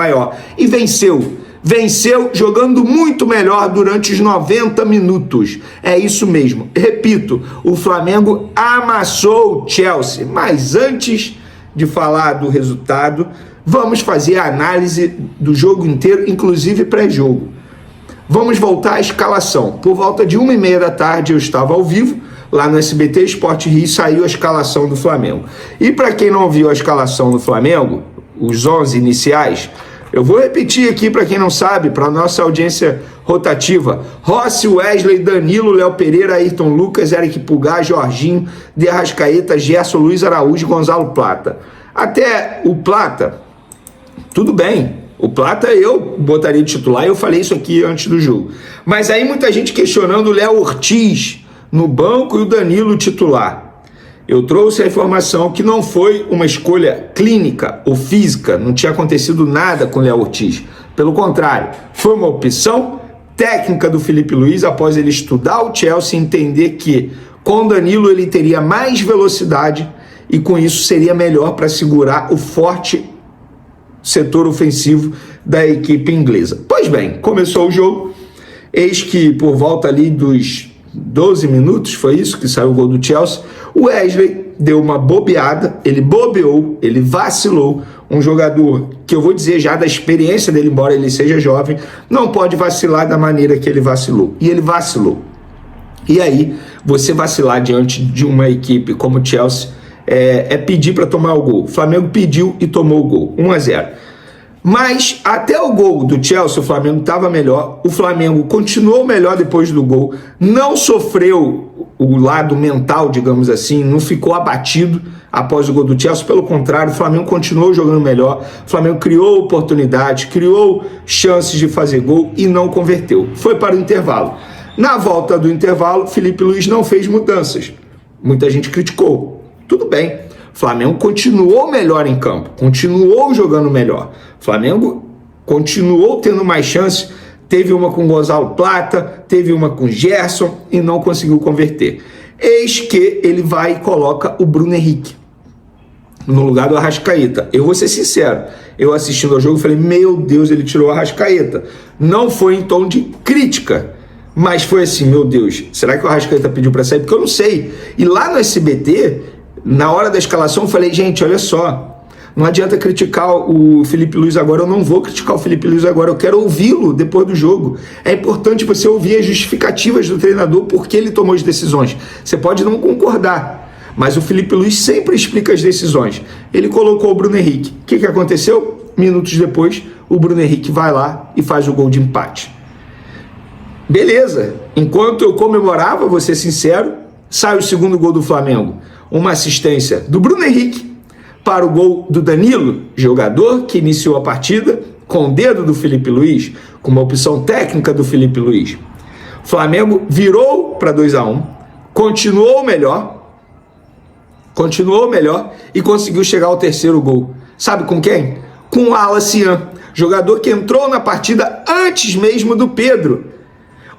maior. E venceu. Venceu jogando muito melhor durante os 90 minutos. É isso mesmo. Repito, o Flamengo amassou o Chelsea. Mas antes de falar do resultado, vamos fazer a análise do jogo inteiro, inclusive pré-jogo. Vamos voltar à escalação. Por volta de 1h30 da tarde eu estava ao vivo, lá no SBT Sport Rio, saiu a escalação do Flamengo. E para quem não viu a escalação do Flamengo, os 11 iniciais, eu vou repetir aqui para quem não sabe, para a nossa audiência rotativa: Rossi, Wesley, Danilo, Léo Pereira, Ayrton Lucas, Eric Pulgar, Jorginho, De Arrascaeta, Gerson, Luiz Araújo e Gonzalo Plata. Até o Plata, tudo bem. O Plata eu botaria de titular, eu falei isso aqui antes do jogo. Mas aí muita gente questionando o Léo Ortiz no banco e o Danilo titular. Eu trouxe a informação que não foi uma escolha clínica ou física, não tinha acontecido nada com o Léo Ortiz. Pelo contrário, foi uma opção técnica do Felipe Luiz após ele estudar o Chelsea e entender que com o Danilo ele teria mais velocidade e com isso seria melhor para segurar o forte setor ofensivo da equipe inglesa. Pois bem, começou o jogo, eis que por volta ali dos 12 minutos, foi isso que saiu o gol do Chelsea, o Wesley deu uma bobeada, ele bobeou, ele vacilou. Um jogador que eu vou dizer já da experiência dele, embora ele seja jovem, não pode vacilar da maneira que ele vacilou. E ele vacilou. E aí, você vacilar diante de uma equipe como o Chelsea é pedir para tomar o gol. O Flamengo pediu e tomou o gol, 1-0. Mas até o gol do Chelsea, o Flamengo estava melhor. O Flamengo continuou melhor depois do gol. Não sofreu o lado mental, digamos assim, não ficou abatido após o gol do Chelsea. Pelo contrário, o Flamengo continuou jogando melhor. O Flamengo criou oportunidades, criou chances de fazer gol e não converteu. Foi para o intervalo. Na volta do intervalo, Felipe Luiz não fez mudanças. Muita gente criticou. Tudo bem. O Flamengo continuou melhor em campo, continuou jogando melhor. O Flamengo continuou tendo mais chances, teve uma com Gonzalo Plata, teve uma com Gerson e não conseguiu converter. Eis que ele vai e coloca o Bruno Henrique no lugar do Arrascaeta. Eu vou ser sincero, eu assistindo ao jogo falei, meu Deus, ele tirou o Arrascaeta. Não foi em tom de crítica, mas foi assim, meu Deus, será que o Arrascaeta pediu para sair? Porque eu não sei. E lá no SBT, na hora da escalação, eu falei, gente, olha só, não adianta criticar o Felipe Luiz agora, eu não vou criticar o Felipe Luiz agora, eu quero ouvi-lo depois do jogo. É importante você ouvir as justificativas do treinador, porque ele tomou as decisões. Você pode não concordar, mas o Felipe Luiz sempre explica as decisões. Ele colocou o Bruno Henrique. O que aconteceu? Minutos depois, o Bruno Henrique vai lá e faz o gol de empate. Beleza, enquanto eu comemorava, vou ser sincero, sai o segundo gol do Flamengo. Uma assistência do Bruno Henrique para o gol do Danilo, jogador que iniciou a partida com o dedo do Felipe Luiz, com uma opção técnica do Felipe Luiz. O Flamengo virou para 2-1, continuou melhor e conseguiu chegar ao terceiro gol. Sabe com quem? Com o Alacian, jogador que entrou na partida antes mesmo do Pedro.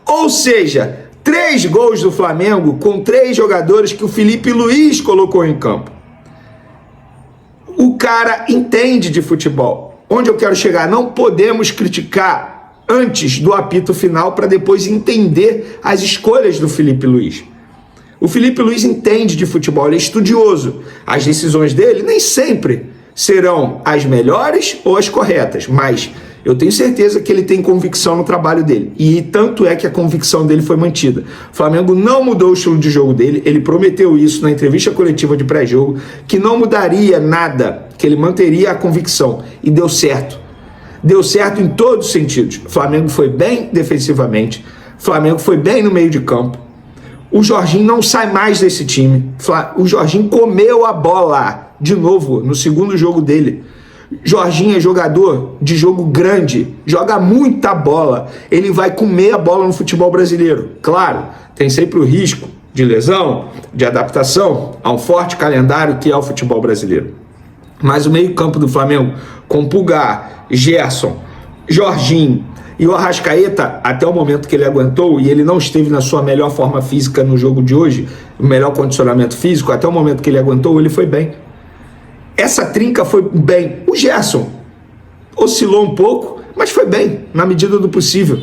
Ou seja, 3 gols do Flamengo com 3 jogadores que o Felipe Luiz colocou em campo. O cara entende de futebol. Onde eu quero chegar? Não podemos criticar antes do apito final para depois entender as escolhas do Felipe Luiz. O Felipe Luiz entende de futebol, ele é estudioso. As decisões dele nem sempre serão as melhores ou as corretas, mas eu tenho certeza que ele tem convicção no trabalho dele. E tanto é que a convicção dele foi mantida. O Flamengo não mudou o estilo de jogo dele. Ele prometeu isso na entrevista coletiva de pré-jogo, que não mudaria nada, que ele manteria a convicção. E deu certo. Deu certo em todos os sentidos. O Flamengo foi bem defensivamente. O Flamengo foi bem no meio de campo. O Jorginho não sai mais desse time. O Jorginho comeu a bola de novo no segundo jogo dele. Jorginho é jogador de jogo grande, joga muita bola, ele vai comer a bola no futebol brasileiro. Claro, tem sempre o risco de lesão, de adaptação a um forte calendário que é o futebol brasileiro. Mas o meio-campo do Flamengo, com Pulgar, Gerson, Jorginho e o Arrascaeta, até o momento que ele aguentou, e ele não esteve na sua melhor forma física no jogo de hoje, o melhor condicionamento físico, até o momento que ele aguentou, ele foi bem. Essa trinca foi bem. O Gerson oscilou um pouco, mas foi bem, na medida do possível.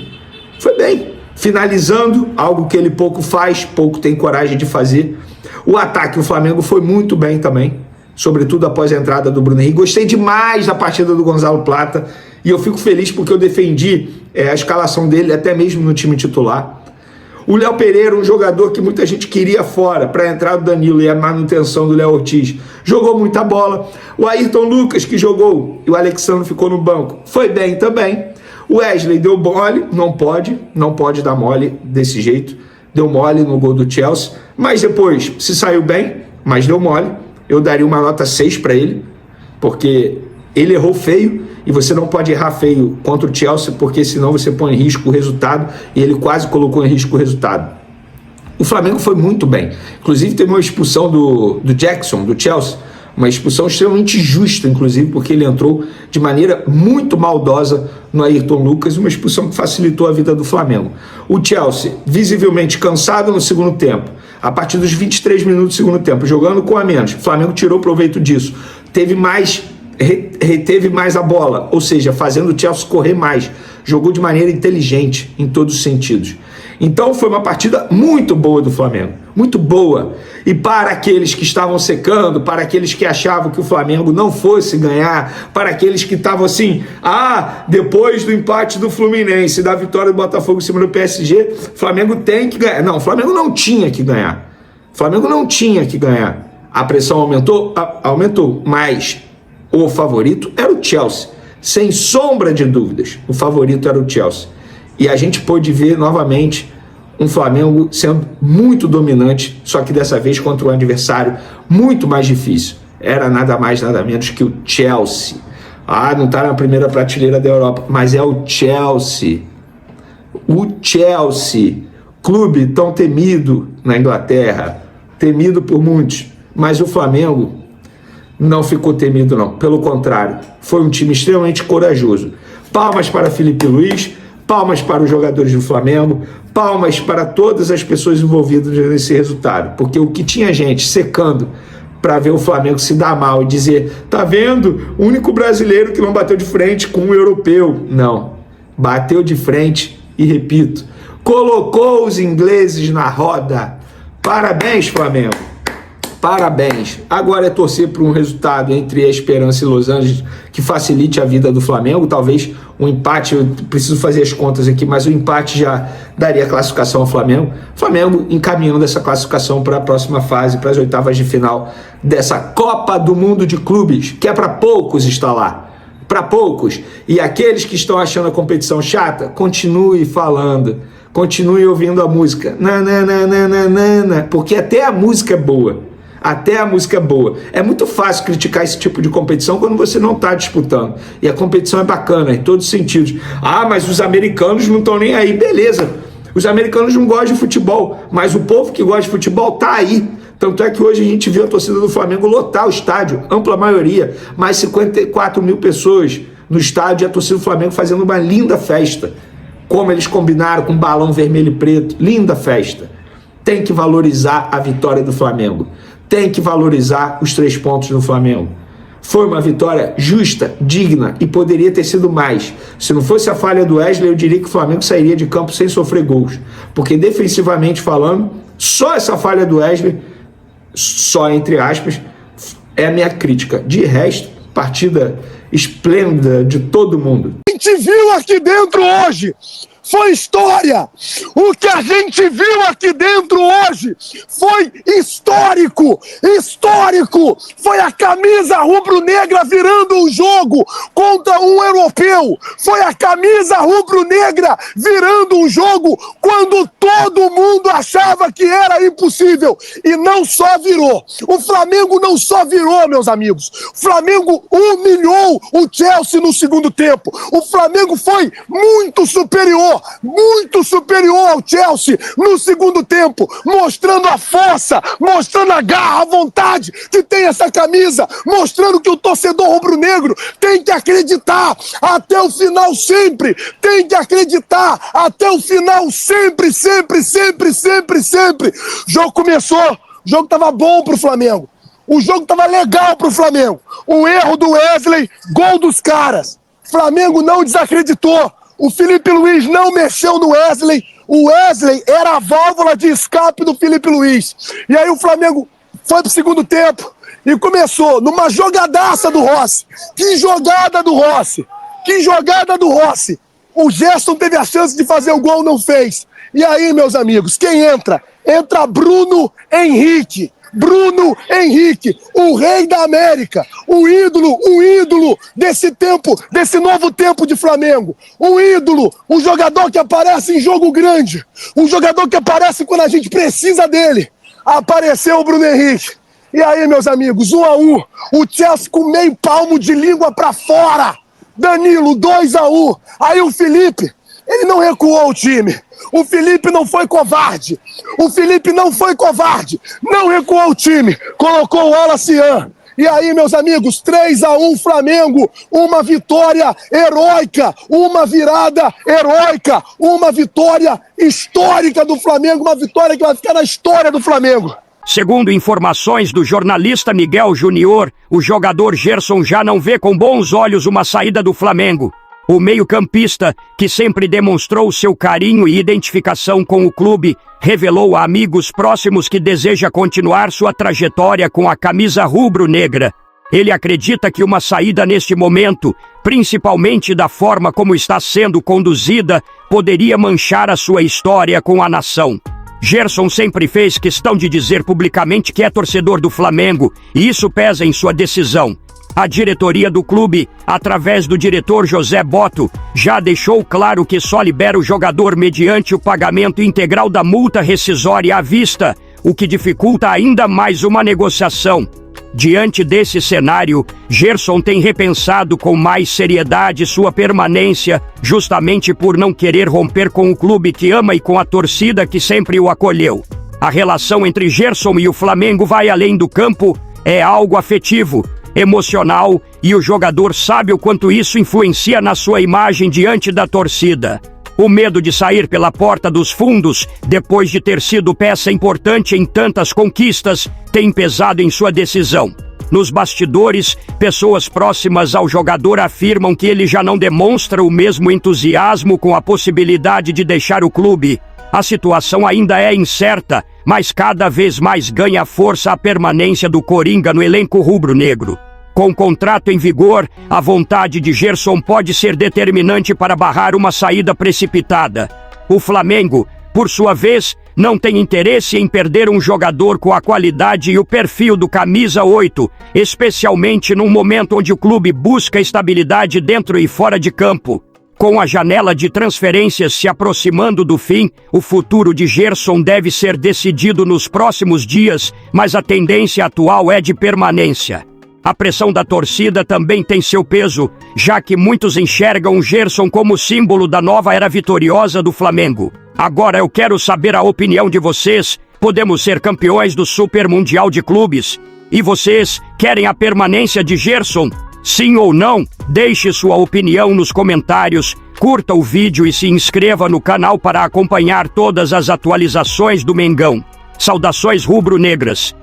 Foi bem, finalizando, algo que ele pouco faz, pouco tem coragem de fazer. O ataque, o Flamengo foi muito bem também, sobretudo após a entrada do Bruno Henrique. Gostei demais da partida do Gonzalo Plata, e eu fico feliz porque eu defendi a escalação dele, até mesmo no time titular. O Léo Pereira, um jogador que muita gente queria fora para a entrada do Danilo e a manutenção do Léo Ortiz, jogou muita bola. O Ayrton Lucas, que jogou, e o Alexandre ficou no banco, foi bem também. O Wesley deu mole, não pode dar mole desse jeito, deu mole no gol do Chelsea, mas depois se saiu bem, mas deu mole. Eu daria uma nota 6 para ele, porque ele errou feio, e você não pode errar feio contra o Chelsea, porque senão você põe em risco o resultado, e ele quase colocou em risco o resultado. O Flamengo foi muito bem, inclusive teve uma expulsão do Jackson, do Chelsea, uma expulsão extremamente justa, inclusive, porque ele entrou de maneira muito maldosa no Ayrton Lucas, uma expulsão que facilitou a vida do Flamengo. O Chelsea, visivelmente cansado no segundo tempo, a partir dos 23 minutos do segundo tempo, jogando com a menos, o Flamengo tirou proveito disso, reteve mais a bola, ou seja, fazendo o Chelsea correr mais, jogou de maneira inteligente em todos os sentidos. Então foi uma partida muito boa do Flamengo, muito boa. E para aqueles que estavam secando, para aqueles que achavam que o Flamengo não fosse ganhar, para aqueles que estavam assim, depois do empate do Fluminense, da vitória do Botafogo em cima do PSG, o Flamengo tem que ganhar. Não, o Flamengo não tinha que ganhar. O Flamengo não tinha que ganhar. A pressão aumentou? Aumentou, mas o favorito era o Chelsea, sem sombra de dúvidas. O favorito era o Chelsea. E a gente pôde ver novamente um Flamengo sendo muito dominante, só que dessa vez contra um adversário muito mais difícil. Era nada mais, nada menos que o Chelsea. Não está na primeira prateleira da Europa, mas é o Chelsea. O Chelsea, clube tão temido na Inglaterra, temido por muitos, mas o Flamengo não ficou temido não, pelo contrário, foi um time extremamente corajoso. Palmas para Felipe Luiz, palmas para os jogadores do Flamengo, palmas para todas as pessoas envolvidas nesse resultado, porque o que tinha gente secando para ver o Flamengo se dar mal e dizer, tá vendo, o único brasileiro que não bateu de frente com um europeu, não, bateu de frente e repito, colocou os ingleses na roda. Parabéns, Flamengo. Parabéns. Agora é torcer por um resultado entre a Esperança e Los Angeles que facilite a vida do Flamengo. Talvez um empate, eu preciso fazer as contas aqui, mas o empate já daria classificação ao Flamengo. Flamengo encaminhando essa classificação para a próxima fase, para as oitavas de final dessa Copa do Mundo de Clubes, que é para poucos estar lá. Para poucos. E aqueles que estão achando a competição chata, continue falando. Continue ouvindo a música. Porque até a música é boa. Até a música é boa. É muito fácil criticar esse tipo de competição quando você não está disputando. E a competição é bacana em todos os sentidos. Mas os americanos não estão nem aí. Beleza. Os americanos não gostam de futebol, mas o povo que gosta de futebol está aí. Tanto é que hoje a gente viu a torcida do Flamengo lotar o estádio, ampla maioria, mais 54 mil pessoas no estádio, e a torcida do Flamengo fazendo uma linda festa. Como eles combinaram com balão vermelho e preto. Linda festa. Tem que valorizar a vitória do Flamengo. Tem que valorizar os 3 pontos do Flamengo. Foi uma vitória justa, digna e poderia ter sido mais. Se não fosse a falha do Wesley, eu diria que o Flamengo sairia de campo sem sofrer gols. Porque defensivamente falando, só essa falha do Wesley, só entre aspas, é a minha crítica. De resto, partida esplêndida de todo mundo. A gente viu aqui dentro hoje foi história. O que a gente viu aqui dentro hoje foi histórico. Histórico. Foi a camisa rubro-negra virando o jogo contra um europeu. Foi a camisa rubro-negra virando o jogo quando todo mundo achava que era impossível. E não só virou. O Flamengo não só virou, meus amigos. O Flamengo humilhou o Chelsea no segundo tempo. O Flamengo foi muito superior ao Chelsea no segundo tempo, mostrando a força, mostrando a garra, a vontade que tem essa camisa, mostrando que o torcedor rubro-negro tem que acreditar até o final sempre, tem que acreditar até o final sempre, sempre, sempre, sempre, sempre. O jogo começou, o jogo tava bom pro Flamengo, o jogo tava legal pro Flamengo, o erro do Wesley, gol dos caras. Flamengo não desacreditou. O Felipe Luiz não mexeu no Wesley. O Wesley era a válvula de escape do Felipe Luiz. E aí o Flamengo foi pro segundo tempo e começou numa jogadaça do Rossi. Que jogada do Rossi! Que jogada do Rossi! O Gerson teve a chance de fazer o gol, não fez. E aí, meus amigos, quem entra? Entra Bruno Henrique. Bruno Henrique, o rei da América, o ídolo desse tempo, desse novo tempo de Flamengo, o ídolo, um jogador que aparece em jogo grande, um jogador que aparece quando a gente precisa dele. Apareceu o Bruno Henrique. E aí, meus amigos, 1-1, o Chelsea com meio palmo de língua pra fora. Danilo, 2-1. Aí o Felipe, ele não recuou o time. O Felipe não foi covarde. O Felipe não foi covarde. Não recuou o time. Colocou o Wallace. E aí, meus amigos, 3-1 Flamengo. Uma vitória heróica. Uma virada heróica. Uma vitória histórica do Flamengo. Uma vitória que vai ficar na história do Flamengo. Segundo informações do jornalista Miguel Júnior, o jogador Gerson já não vê com bons olhos uma saída do Flamengo. O meio-campista, que sempre demonstrou seu carinho e identificação com o clube, revelou a amigos próximos que deseja continuar sua trajetória com a camisa rubro-negra. Ele acredita que uma saída neste momento, principalmente da forma como está sendo conduzida, poderia manchar a sua história com a nação. Gerson sempre fez questão de dizer publicamente que é torcedor do Flamengo, e isso pesa em sua decisão. A diretoria do clube, através do diretor José Botto, já deixou claro que só libera o jogador mediante o pagamento integral da multa rescisória à vista, o que dificulta ainda mais uma negociação. Diante desse cenário, Gerson tem repensado com mais seriedade sua permanência, justamente por não querer romper com o clube que ama e com a torcida que sempre o acolheu. A relação entre Gerson e o Flamengo vai além do campo, é algo afetivo, emocional, e o jogador sabe o quanto isso influencia na sua imagem diante da torcida. O medo de sair pela porta dos fundos, depois de ter sido peça importante em tantas conquistas, tem pesado em sua decisão. Nos bastidores, pessoas próximas ao jogador afirmam que ele já não demonstra o mesmo entusiasmo com a possibilidade de deixar o clube. A situação ainda é incerta, mas cada vez mais ganha força a permanência do Coringa no elenco rubro-negro. Com o contrato em vigor, a vontade de Gerson pode ser determinante para barrar uma saída precipitada. O Flamengo, por sua vez, não tem interesse em perder um jogador com a qualidade e o perfil do camisa 8, especialmente num momento onde o clube busca estabilidade dentro e fora de campo. Com a janela de transferências se aproximando do fim, o futuro de Gerson deve ser decidido nos próximos dias, mas a tendência atual é de permanência. A pressão da torcida também tem seu peso, já que muitos enxergam Gerson como símbolo da nova era vitoriosa do Flamengo. Agora eu quero saber a opinião de vocês. Podemos ser campeões do Super Mundial de Clubes. E vocês querem a permanência de Gerson? Sim ou não? Deixe sua opinião nos comentários, curta o vídeo e se inscreva no canal para acompanhar todas as atualizações do Mengão. Saudações rubro-negras!